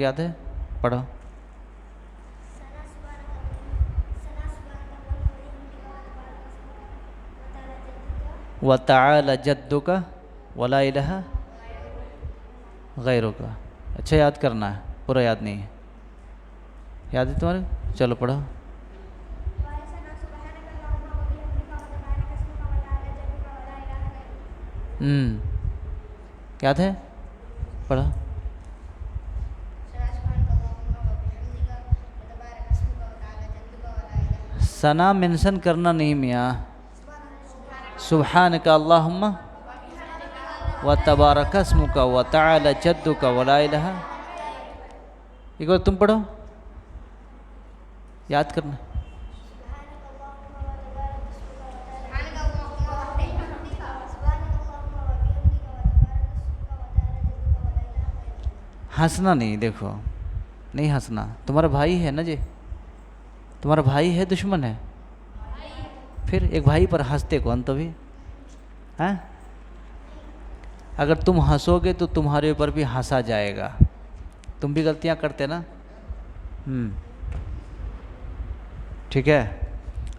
لوگ یاد ہے؟ پڑھو. وَتَعَالَى جَدُّكَ وَلَا إِلَهَ غَيْرُكَ. اچھا یاد کرنا ہے، پورا یاد نہیں ہے. یاد ہے تمہارے؟ چلو پڑھو. یاد ہے؟ پڑھو. ثنا منشن کرنا نہیں میاں. سبحانک اللہم وتبارک اسمک وتعالی جدک ولا الہ. ایک بار تم پڑھو، یاد کرنا. ہنسنا نہیں، دیکھو نہیں ہنسنا. تمہارا بھائی ہے نا جی، تمہارا بھائی ہے دشمن ہے؟ پھر ایک بھائی پر ہنستے کون تو بھی ہیں؟ اگر تم ہنسو گے تو تمہارے اوپر بھی ہنسا جائے گا. تم بھی غلطیاں کرتے نا. ٹھیک ہے.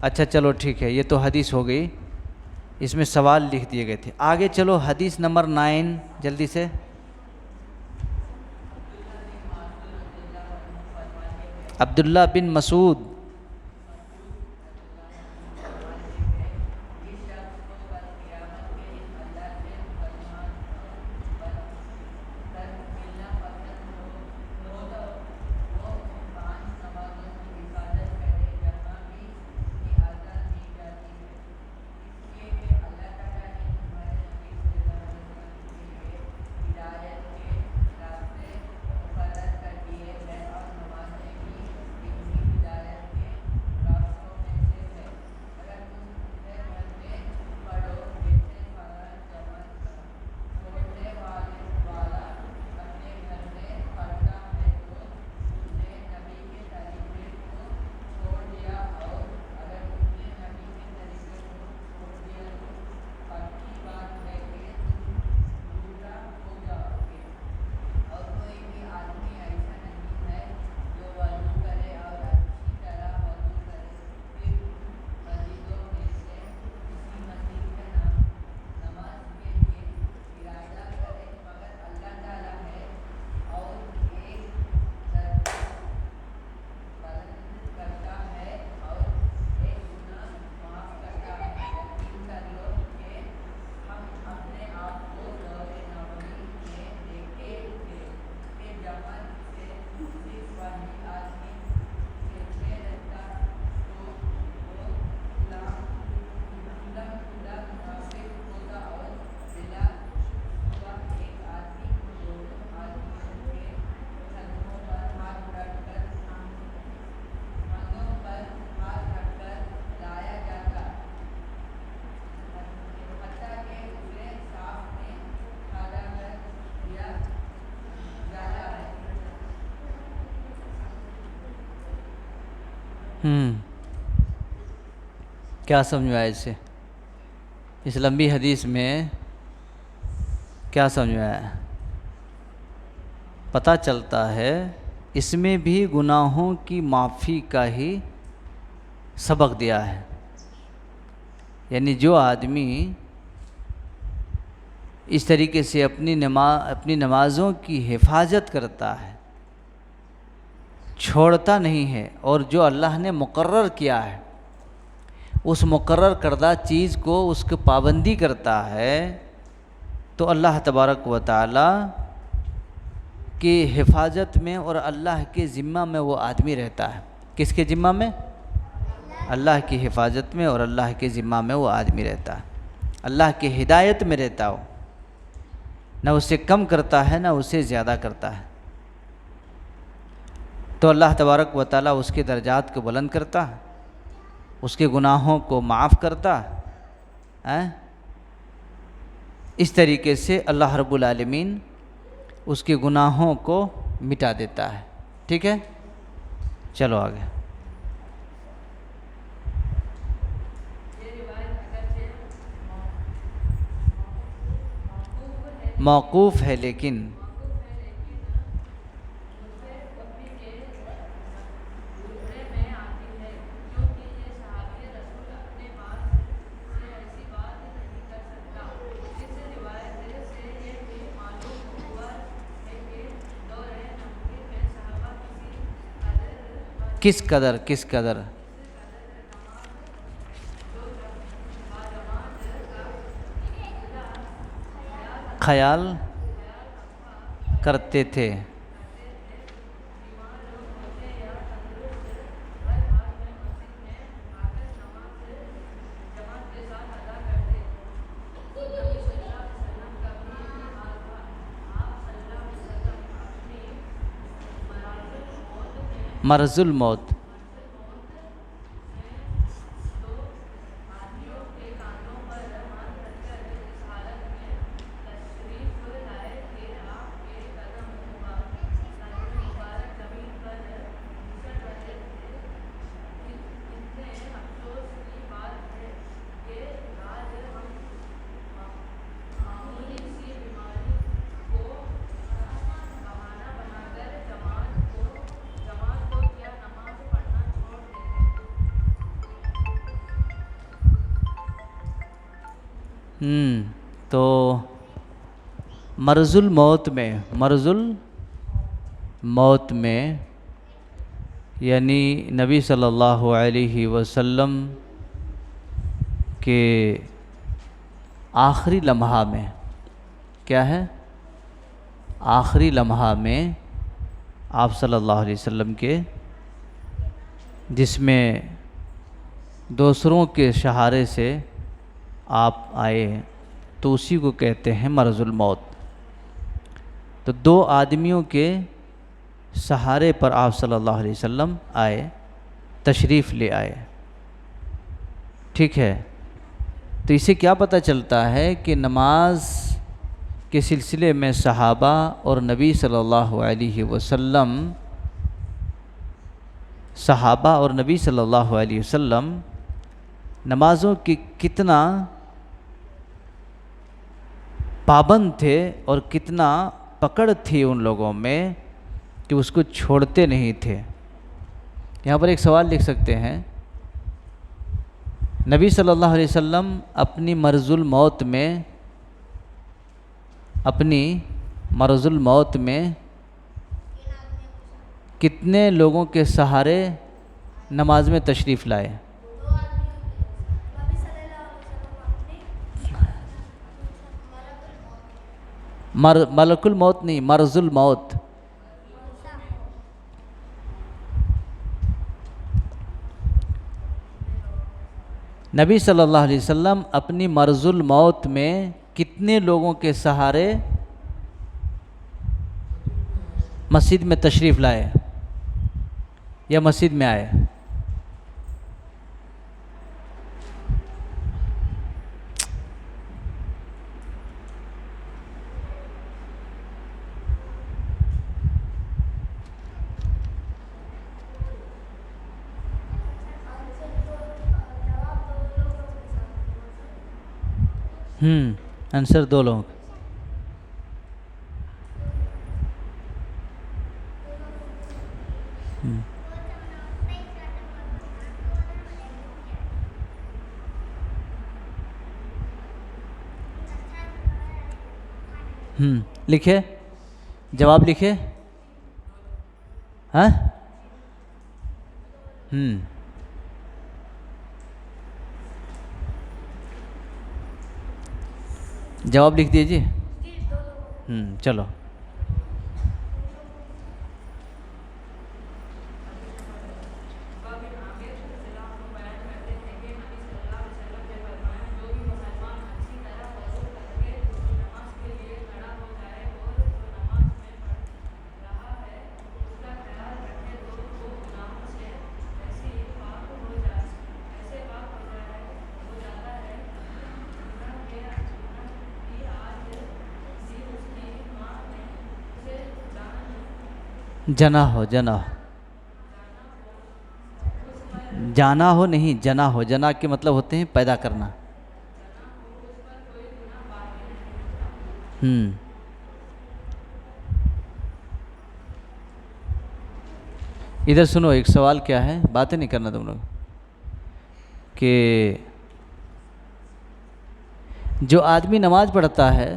اچھا چلو ٹھیک ہے، یہ تو حدیث ہو گئی. اس میں سوال لکھ دیے گئے تھے. آگے چلو حدیث نمبر 9 جلدی سے. عبداللہ بن مسعود کیا سمجھ میں آیا اس سے؟ اس لمبی حدیث میں کیا سمجھ میں آیا؟ پتہ چلتا ہے اس میں بھی گناہوں کی معافی کا ہی سبق دیا ہے. یعنی جو آدمی اس طریقے سے اپنی نمازوں کی حفاظت کرتا ہے، چھوڑتا نہیں ہے، اور جو اللہ نے مقرر کیا ہے اس مقرر کردہ چیز کو اس کی پابندی کرتا ہے، تو اللہ تبارک و تعالی کی حفاظت میں اور اللہ کے ذمہ میں وہ آدمی رہتا ہے. کس کے ذمہ میں؟ اللہ کی حفاظت میں اور اللہ کے ذمہ میں وہ آدمی رہتا ہے. اللہ کی ہدایت میں رہتا ہو، نہ اسے کم کرتا ہے نہ اسے زیادہ کرتا ہے. تو اللہ تبارک و تعالی اس کے درجات کو بلند کرتا ہے، اس کے گناہوں کو معاف کرتا ہے. اس طریقے سے اللہ رب العالمین اس کے گناہوں کو مٹا دیتا ہے. ٹھیک ہے، چلو آگے. موقوف ہے لیکن کس قدر کس قدر خیال کرتے تھے؟ مرض الموت، تو مرض الموت میں یعنی نبی صلی اللہ علیہ وسلم کے آخری لمحہ میں، کیا ہے؟ آخری لمحہ میں آپ صلی اللہ علیہ وسلم کے، جس میں دوسروں کے سہارے سے آپ آئے ہیں، تو اسی کو کہتے ہیں مرض الموت۔ تو دو آدمیوں کے سہارے پر آپ صلی اللہ علیہ وسلم آئے، تشریف لے آئے، ٹھیک ہے؟ تو اسے کیا پتہ چلتا ہے کہ نماز کے سلسلے میں صحابہ اور نبی صلی اللہ علیہ وسلم نمازوں کی کتنا پابند تھے اور کتنا پکڑ تھی ان لوگوں میں کہ اس کو چھوڑتے نہیں تھے۔ یہاں پر ایک سوال لکھ سکتے ہیں، نبی صلی اللہ علیہ وسلم اپنی مرض الموت میں کتنے لوگوں کے سہارے نماز میں تشریف لائے؟ ملک الموت نہیں، مرض الموت۔ نبی صلی اللہ علیہ وسلم اپنی مرض الموت میں کتنے لوگوں کے سہارے مسجد میں تشریف لائے یا مسجد میں آئے؟ آنسر دو لوگ۔ لکھے، جواب لکھے۔ ہاں جواب لکھ دیجیے۔ چلو جنا ہو جانا ہو نہیں، جنا ہو، جنا کے مطلب ہوتے ہیں پیدا کرنا۔ ادھر سنو، ایک سوال کیا ہے، باتیں نہیں کرنا تم لوگ، کہ جو آدمی نماز پڑھتا ہے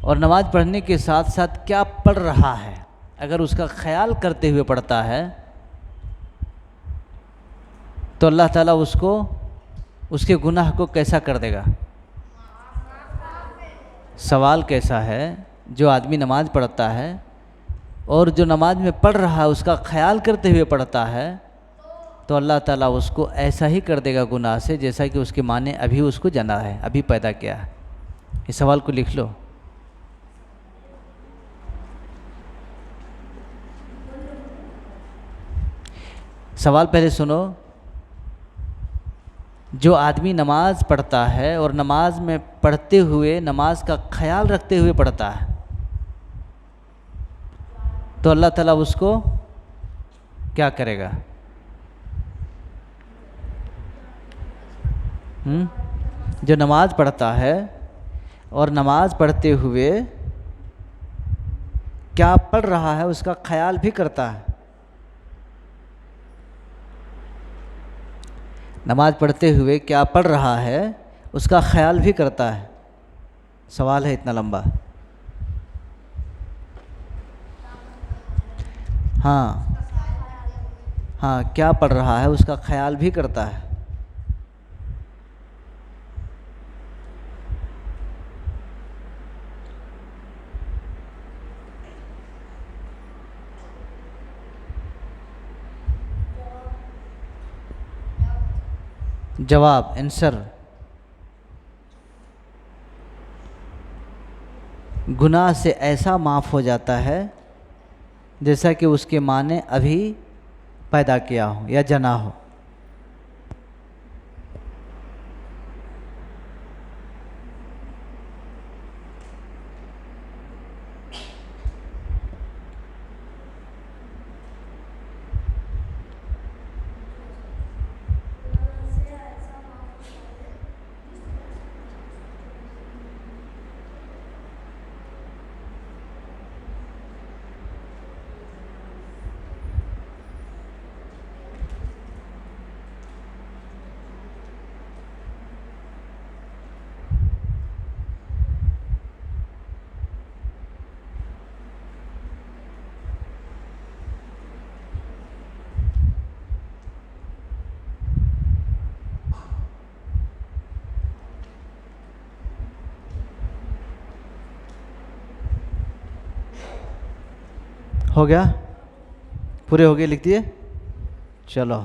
اور نماز پڑھنے کے ساتھ ساتھ کیا پڑھ رہا ہے، اگر اس کا خیال کرتے ہوئے پڑھتا ہے تو اللہ تعالیٰ اس کو اس کے گناہ کو کیسا کر دے گا؟ سوال کیسا ہے؟ جو آدمی نماز پڑھتا ہے اور جو نماز میں پڑھ رہا ہے اس کا خیال کرتے ہوئے پڑھتا ہے تو اللہ تعالیٰ اس کو ایسا ہی کر دے گا گناہ سے جیسا کہ اس کی ماں نے ابھی اس کو جنا ہے، ابھی پیدا کیا ہے۔ اس سوال کو لکھ لو۔ سوال پہلے سنو۔ جو آدمی نماز پڑھتا ہے اور نماز میں پڑھتے ہوئے نماز کا خیال رکھتے ہوئے پڑھتا ہے تو اللہ تعالیٰ اس کو کیا کرے گا؟ جو نماز پڑھتا ہے اور نماز پڑھتے ہوئے کیا پڑھ رہا ہے اس کا خیال بھی کرتا ہے، نماز پڑھتے ہوئے کیا پڑھ رہا ہے اس کا خیال بھی کرتا ہے۔ سوال ہے اتنا لمبا۔ ہاں کیا پڑھ رہا ہے اس کا خیال بھی کرتا ہے۔ جواب آنسر، گناہ سے ایسا معاف ہو جاتا ہے جیسا کہ اس کے ماں نے ابھی پیدا کیا ہو یا جنا ہو۔ ہو گیا؟ پورے ہو گئے؟ لکھ دیے؟ چلو،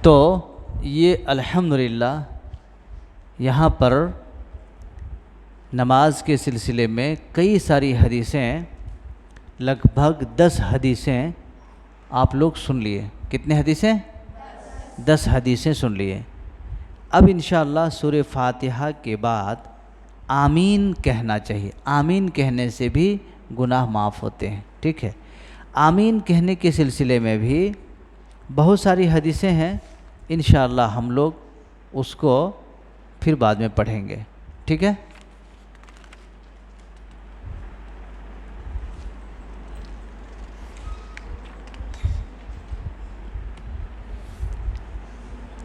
تو یہ الحمدللہ یہاں پر نماز کے سلسلے میں کئی ساری حدیثیں، لگ بھگ 10 حدیثیں آپ لوگ سن لیے۔ کتنے حدیثیں؟ 10 حدیثیں سن لیے۔ اب انشاءاللہ سورہ فاتحہ کے بعد آمین کہنا چاہیے۔ آمین کہنے سے بھی گناہ معاف ہوتے ہیں، ٹھیک ہے؟ آمین کہنے کے سلسلے میں بھی بہت ساری حدیثیں ہیں، انشاءاللہ ہم لوگ اس کو پھر بعد میں پڑھیں گے، ٹھیک ہے؟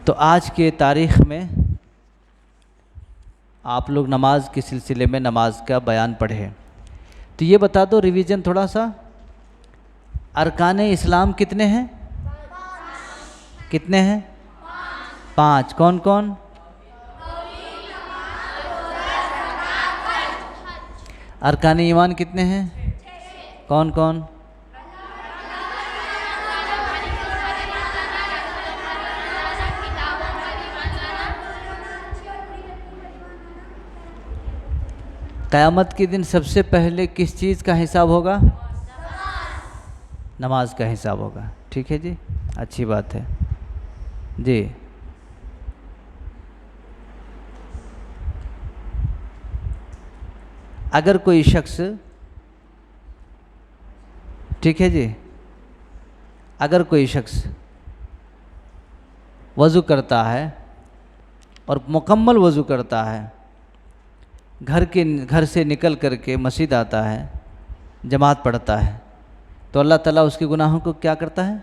تو آج کے تاریخ میں آپ لوگ نماز کے سلسلے میں نماز کا بیان پڑھے، تو یہ بتا دو ریویژن تھوڑا سا، ارکان اسلام کتنے ہیں؟ کتنے ہیں؟ 5۔ کون کون؟ ارکان ایمان کتنے ہیں؟ کون کون؟ قیامت کے دن سب سے پہلے کس چیز کا حساب ہوگا؟ نماز کا حساب ہوگا، ٹھیک ہے جی، اچھی بات ہے جی۔ اگر کوئی شخص، ٹھیک ہے جی، اگر کوئی شخص وضو کرتا ہے اور مکمل وضو کرتا ہے، گھر سے نکل کر کے مسجد آتا ہے، جماعت پڑھتا ہے، تو اللہ تعالیٰ اس کے گناہوں کو کیا کرتا ہے؟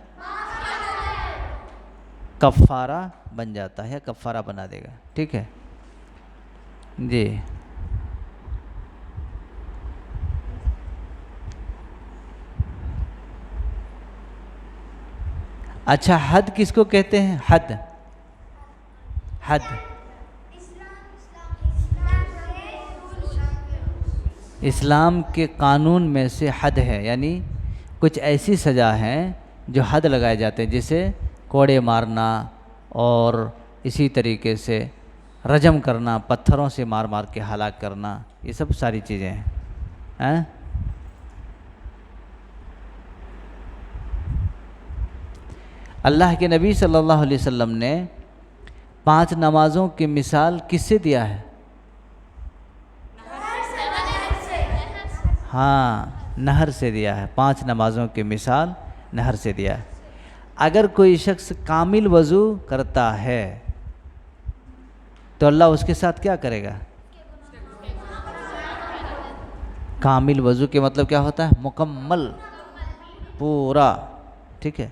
کفارہ بن جاتا ہے یا کفارہ بنا دے گا، ٹھیک ہے جی۔ اچھا حد کس کو کہتے ہیں؟ حد، حد اسلام کے قانون میں سے حد ہے، یعنی کچھ ایسی سزا ہیں جو حد لگائے جاتے ہیں، جیسے کوڑے مارنا اور اسی طریقے سے رجم کرنا، پتھروں سے مار مار کے ہلاک کرنا، یہ سب ساری چیزیں ہیں۔ اللہ کے نبی صلی اللہ علیہ وسلم نے 5 نمازوں کی مثال کس سے دیا ہے؟ ہاں، نہر سے دیا ہے۔ 5 نمازوں کی مثال نہر سے دیا ہے۔ اگر کوئی شخص کامل وضو کرتا ہے تو اللہ اس کے ساتھ کیا کرے گا؟ کامل وضو کے مطلب کیا ہوتا ہے؟ مکمل، پورا، ٹھیک ہے۔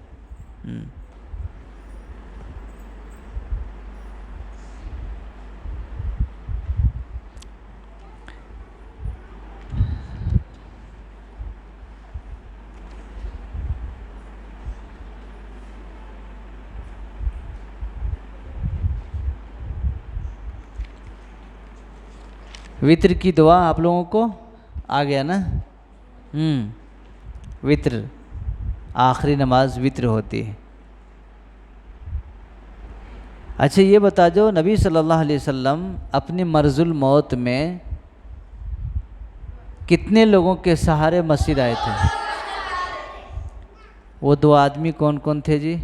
وطر کی دعا آپ لوگوں کو آ گیا نا؟ وطر، آخری نماز وطر ہوتی ہے۔ اچھا یہ بتا جو نبی صلی اللہ علیہ وسلم اپنی مرض الموت میں کتنے لوگوں کے سہارے مسجد آئے تھے؟ وہ 2 آدمی کون کون تھے جی؟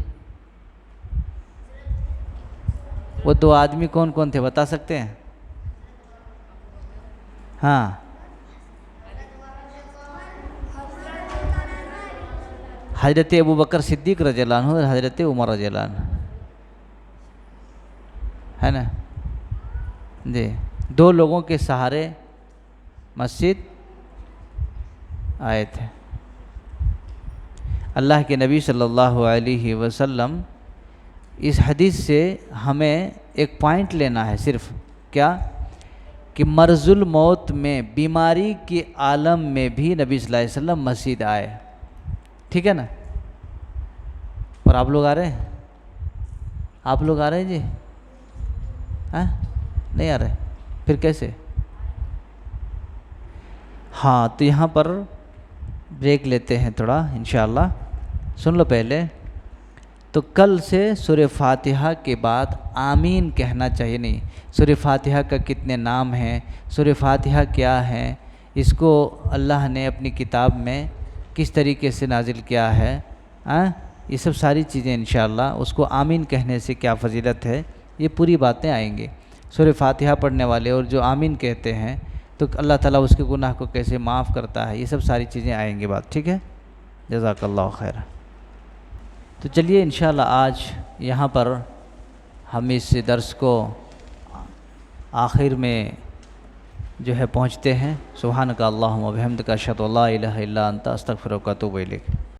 وہ 2 آدمی کون کون تھے بتا سکتے ہیں؟ ہاں، حضرت ابوبکر صدیق رضی اللہ عنہ اور حضرت عمر رضی اللہ عنہ، ہے نا جی۔ 2 لوگوں کے سہارے مسجد آئے تھے۔ اللہ کے نبی صلی اللہ علیہ وسلم اس حدیث سے ہمیں ایک پوائنٹ لینا ہے صرف، کیا کہ مرض الموت میں، بیماری کے عالم میں بھی نبی صلی اللہ علیہ وسلم مسجد آئے، ٹھیک ہے نا؟ اور آپ لوگ آ رہے ہیں؟ آپ لوگ آ رہے ہیں جی؟ ہاں نہیں آ رہے؟ پھر کیسے؟ ہاں تو یہاں پر بریک لیتے ہیں تھوڑا انشاءاللہ۔ سن لو پہلے تو کل سے سورہ فاتحہ کے بعد آمین کہنا چاہیے نہیں۔ سورہ فاتحہ کا کتنے نام ہیں، سورہ فاتحہ کیا ہے، اس کو اللہ نے اپنی کتاب میں کس طریقے سے نازل کیا ہے، یہ سب ساری چیزیں انشاءاللہ، اس کو آمین کہنے سے کیا فضیلت ہے، یہ پوری باتیں آئیں گی۔ سورہ فاتحہ پڑھنے والے اور جو آمین کہتے ہیں تو اللہ تعالیٰ اس کے گناہ کو کیسے معاف کرتا ہے، یہ سب ساری چیزیں آئیں گی بات، ٹھیک ہے؟ جزاک اللہ خیر۔ تو چلیے انشاءاللہ آج یہاں پر ہم اس درس کو آخر میں جو ہے پہنچتے ہیں۔ سبحانک اللہم و بحمدک اشہد ان لا الہ الا انت استغفرک و اتوب الیک۔